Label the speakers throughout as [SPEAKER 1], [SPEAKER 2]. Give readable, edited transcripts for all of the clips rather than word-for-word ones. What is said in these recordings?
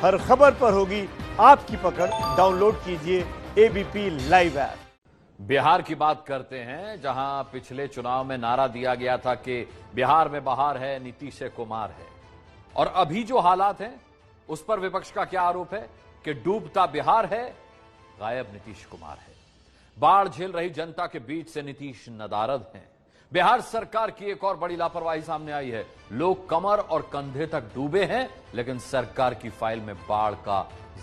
[SPEAKER 1] हर खबर पर होगी आपकी पकड़। डाउनलोड कीजिए एबीपी लाइव ऐप।
[SPEAKER 2] बिहार की बात करते हैं, जहां पिछले चुनाव में नारा दिया गया था कि बिहार में बहार है, नीतीश कुमार है, और अभी जो हालात हैं उस पर विपक्ष का क्या आरोप है कि डूबता बिहार है, गायब नीतीश कुमार है। बाढ़ झेल रही जनता के बीच से नीतीश नदारद हैं। बिहार सरकार की एक और बड़ी लापरवाही सामने आई है। लोग कमर और कंधे तक डूबे हैं, लेकिन सरकार की फाइल में बाढ़ का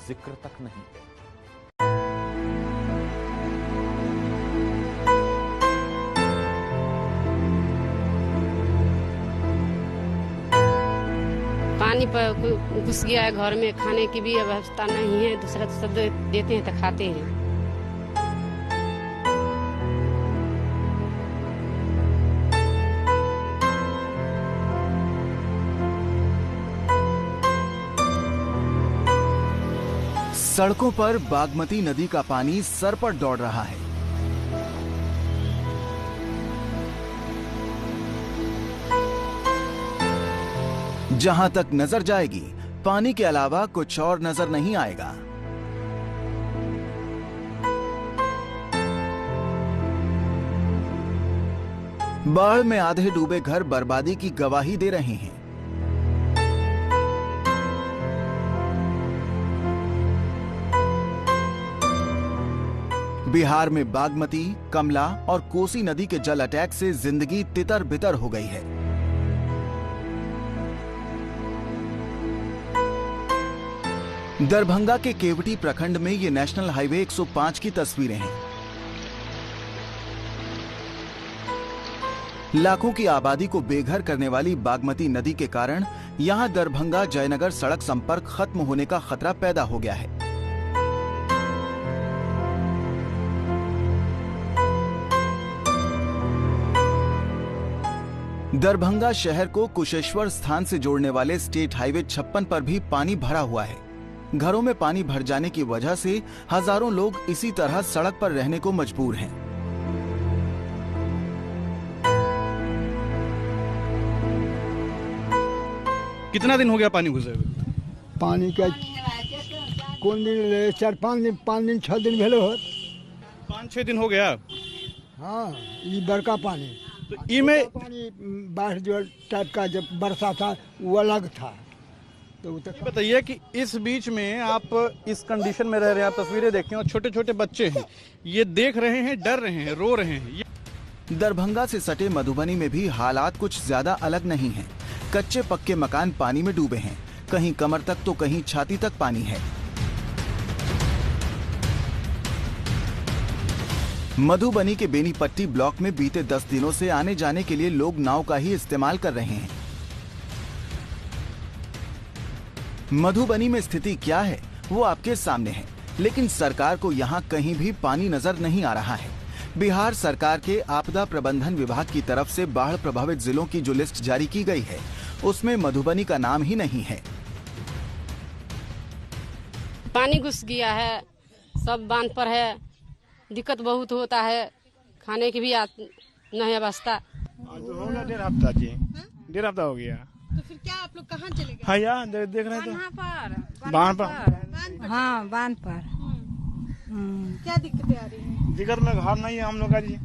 [SPEAKER 2] जिक्र तक नहीं है।
[SPEAKER 3] पानी पर घुस गया है, घर में खाने की भी व्यवस्था नहीं है, दूसरा तो सब देते हैं तो खाते हैं।
[SPEAKER 4] सड़कों पर बागमती नदी का पानी सर पर दौड़ रहा है। जहां तक नजर जाएगी, पानी के अलावा कुछ और नजर नहीं आएगा। बाढ़ में आधे डूबे घर बर्बादी की गवाही दे रहे हैं। बिहार में बागमती, कमला और कोसी नदी के जल अटैक से जिंदगी तितर बितर हो गई है। दरभंगा के केवटी प्रखंड में ये नेशनल हाईवे 105 की तस्वीरें हैं। लाखों की आबादी को बेघर करने वाली बागमती नदी के कारण यहां दरभंगा जयनगर सड़क संपर्क खत्म होने का खतरा पैदा हो गया है। दरभंगा शहर को कुशेश्वर स्थान से जोड़ने वाले स्टेट हाईवे 56 पर भी पानी भरा हुआ है। घरों में पानी भर जाने की वजह से हजारों लोग इसी तरह सड़क पर रहने को मजबूर हैं।
[SPEAKER 5] कितना दिन हो गया पानी घुसे हुए?
[SPEAKER 6] पानी का कौन दिन 4-5 दिन 5 दिन 6 दिन भेलो हो।
[SPEAKER 5] 5-6 दिन हो गया।
[SPEAKER 6] हाँ, ये बड़का पानी
[SPEAKER 5] तो ई में
[SPEAKER 6] पानी बाढ़ जो टाइप का जब बरसा था वो अलग था। तो
[SPEAKER 5] बताइए कि इस बीच में आप इस कंडीशन में रह रहे हैं, आप तस्वीरें देखते हैं और छोटे छोटे बच्चे हैं, ये देख रहे हैं, डर रहे हैं, रो रहे हैं।
[SPEAKER 4] दरभंगा से सटे मधुबनी में भी हालात कुछ ज्यादा अलग नहीं हैं। कच्चे पक्के मकान पानी में डूबे हैं, कहीं कमर तक तो कहीं छाती तक पानी है। मधुबनी के बेनीपट्टी ब्लॉक में बीते 10 दिनों से आने जाने के लिए लोग नाव का ही इस्तेमाल कर रहे हैं। मधुबनी में स्थिति क्या है वो आपके सामने है, लेकिन सरकार को यहाँ कहीं भी पानी नजर नहीं आ रहा है। बिहार सरकार के आपदा प्रबंधन विभाग की तरफ से बाढ़ प्रभावित जिलों की जो लिस्ट जारी की गई है, उसमें मधुबनी का नाम ही नहीं है।
[SPEAKER 3] पानी घुस गया है, सब बांध पर है, दिक्कत बहुत होता है, खाने की भी नहीं व्यवस्था।
[SPEAKER 5] डेढ़ हफ्ता जी, डेढ़ हफ्ता हो गया।
[SPEAKER 7] तो फिर क्या आप लोग कहाँ चले गए?
[SPEAKER 5] हाँ यार देख रहे हैं तो बांध पर।
[SPEAKER 7] हाँ, बांध पर। क्या दिक्कतें आ रही हैं?
[SPEAKER 5] दिक्कत में घर नहीं है हम लोग का जी,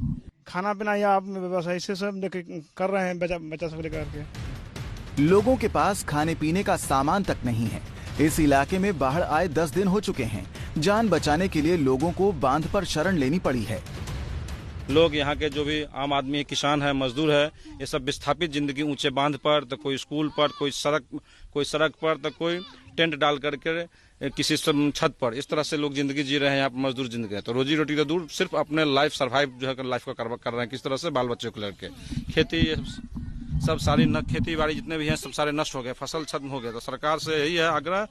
[SPEAKER 5] खाना पीना या आप व्यवसाय से सब देख कर रहे हैं, बच्चा सब लेकर के।
[SPEAKER 4] लोगों के पास खाने पीने का सामान तक नहीं है। इस इलाके में बाढ़ आए 10 दिन हो चुके हैं। जान बचाने के लिए लोगों को बांध पर शरण लेनी पड़ी है।
[SPEAKER 8] लोग यहाँ के जो भी आम आदमी है, किसान है, मजदूर है, ये सब विस्थापित जिंदगी ऊंचे बांध पर, तो कोई स्कूल पर, कोई सड़क पर, तो कोई टेंट डाल करके किसी छत पर, इस तरह से लोग जिंदगी जी रहे हैं। यहाँ पर मजदूर जिंदगी है, तो रोजी रोटी तो दूर, सिर्फ अपने लाइफ सर्वाइव जो है लाइफ का कर रहे हैं। किस तरह से बाल बच्चों को लेकर खेती सब सारी खेती बाड़ी जितने भी हैं सब सारे नष्ट हो गए, फसल खत्म हो गया। तो सरकार से यही है आग्रह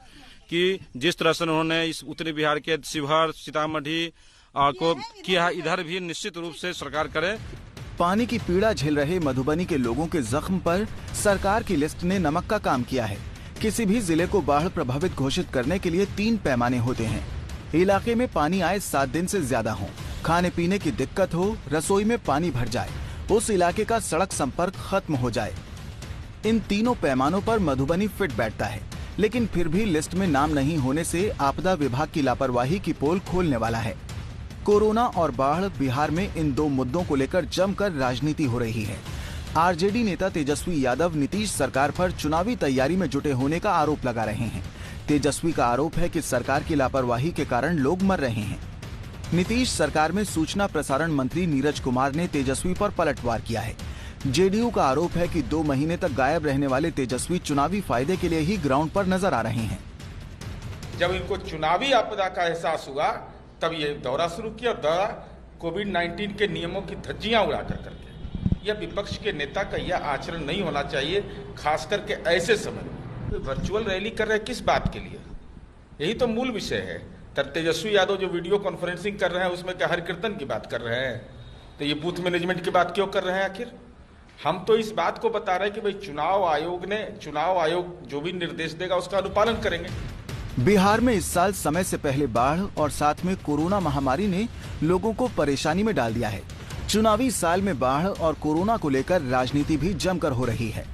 [SPEAKER 8] कि जिस तरह से उन्होंने इस उत्तरी बिहार के शिवहर, सीतामढ़ी को किया, इधर भी निश्चित रूप से सरकार करे।
[SPEAKER 4] पानी की पीड़ा झेल रहे मधुबनी के लोगों के जख्म पर सरकार की लिस्ट ने नमक का काम किया है। किसी भी जिले को बाढ़ प्रभावित घोषित करने के लिए 3 पैमाने होते हैं। इलाके में पानी आए 7 दिन से ज्यादा हो, खाने पीने की दिक्कत हो, रसोई में पानी भर जाए, उस इलाके का सड़क संपर्क खत्म हो जाए। इन तीनों पैमानों पर मधुबनी फिट बैठता है। लेकिन फिर भी लिस्ट में नाम नहीं होने से आपदा विभाग की लापरवाही की पोल खोलने वाला है। कोरोना और बाढ़, बिहार में इन दो मुद्दों को लेकर जमकर राजनीति हो रही है। आरजेडी नेता तेजस्वी यादव नीतीश सरकार पर चुनावी तैयारी में जुटे होने का आरोप लगा रहे हैं। तेजस्वी का आरोप है कि सरकार की लापरवाही के कारण लोग मर रहे हैं। नीतीश सरकार में सूचना प्रसारण मंत्री नीरज कुमार ने तेजस्वी पर पलटवार किया है। जेडीयू का आरोप है कि 2 महीने तक गायब रहने वाले तेजस्वी चुनावी फायदे के लिए ही ग्राउंड पर नजर आ रहे हैं।
[SPEAKER 9] जब इनको चुनावी आपदा का एहसास हुआ तब ये दौरा शुरू किया। दौरा कोविड-19 के नियमों की धज्जियां उड़ा करके। यह विपक्ष के नेता का यह आचरण नहीं होना चाहिए, खास करके ऐसे समय में। वर्चुअल रैली कर रहे किस बात के लिए? यही तो मूल विषय है। तेजस्वी यादव जो वीडियो कॉन्फ्रेंसिंग कर रहे हैं उसमें क्या हरि कीर्तन की बात कर रहे हैं? तो ये बूथ मैनेजमेंट की बात क्यों कर रहे हैं? आखिर हम तो इस बात को बता रहे हैं कि भाई चुनाव आयोग जो भी निर्देश देगा उसका अनुपालन करेंगे।
[SPEAKER 4] बिहार में इस साल समय से पहले बाढ़ और साथ में कोरोना महामारी ने लोगों को परेशानी में डाल दिया है। चुनावी साल में बाढ़ और कोरोना को लेकर राजनीति भी जमकर हो रही है।